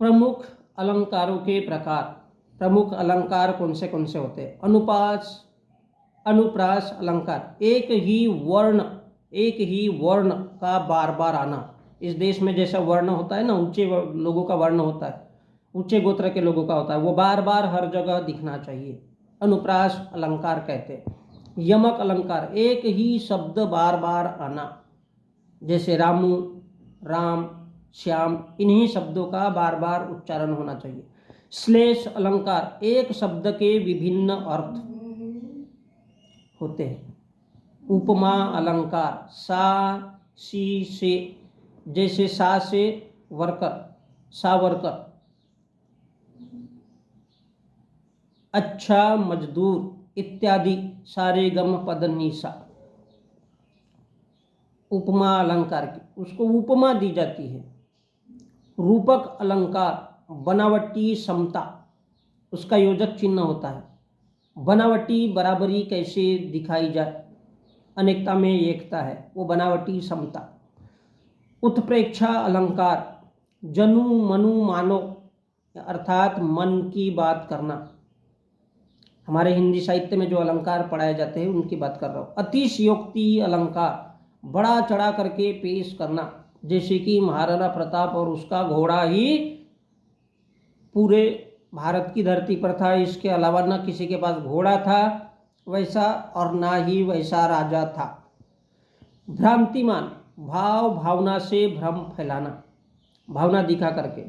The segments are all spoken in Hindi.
प्रमुख अलंकारों के प्रकार। प्रमुख अलंकार कौन से होते हैं? अनुपास, अनुप्रास अलंकार, एक ही वर्ण का बार बार आना। इस देश में जैसा वर्ण होता है ना, ऊंचे लोगों का वर्ण होता है, ऊंचे गोत्र के लोगों का होता है, वो बार बार हर जगह दिखना चाहिए, अनुप्रास अलंकार कहते हैं। यमक अलंकार, एक ही शब्द बार बार आना, जैसे रामू, राम, श्याम, इन्हीं शब्दों का बार बार उच्चारण होना चाहिए। श्लेष अलंकार, एक शब्द के विभिन्न अर्थ होते हैं। उपमा अलंकार, सा, सी, से, जैसे सा से वर्कर, सावरकर, अच्छा मजदूर इत्यादि, सारे गम पद निसा। उपमा अलंकार की, उसको उपमा दी जाती है। रूपक अलंकार, बनावटी समता, उसका योजक चिन्ह होता है। बनावटी बराबरी कैसे दिखाई जाए, अनेकता में एकता है, वो बनावटी समता। उत्प्रेक्षा अलंकार, जनु मनु मानो, अर्थात मन की बात करना। हमारे हिंदी साहित्य में जो अलंकार पढ़ाए जाते हैं उनकी बात कर रहा हूँ। अतिशयोक्ति अलंकार, बड़ा चढ़ा करके पेश करना, जैसे कि महाराणा प्रताप और उसका घोड़ा ही पूरे भारत की धरती पर था, इसके अलावा न किसी के पास घोड़ा था वैसा, और ना ही वैसा राजा था। भ्रांतिमान, भाव भावना से भ्रम फैलाना, भावना दिखा करके,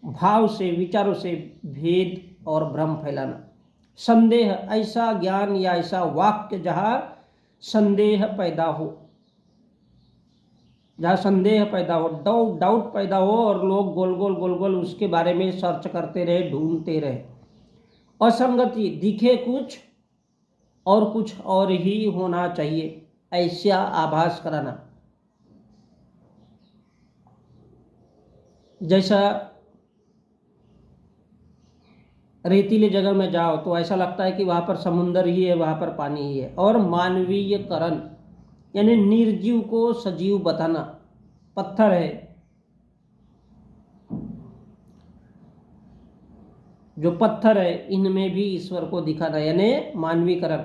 भाव से, विचारों से भेद और भ्रम फैलाना। संदेह, ऐसा ज्ञान या ऐसा वाक्य जहाँ संदेह पैदा हो, जहाँ संदेह पैदा हो, डाउट पैदा हो और लोग गोल गोल उसके बारे में सर्च करते रहे, ढूंढते रहे। असंगति, दिखे कुछ और ही होना चाहिए, ऐसा आभास कराना। जैसा रेतीले जगह में जाओ तो ऐसा लगता है कि वहाँ पर समुंदर ही है, वहाँ पर पानी ही है। और मानवीयकरण, यानी निर्जीव को सजीव बताना, पत्थर है, जो पत्थर है इनमें भी ईश्वर को दिखाना, यानी मानवीकरण,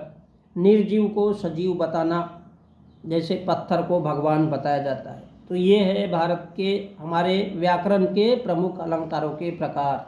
निर्जीव को सजीव बताना, जैसे पत्थर को भगवान बताया जाता है। तो ये है भारत के हमारे व्याकरण के प्रमुख अलंकारों के प्रकार।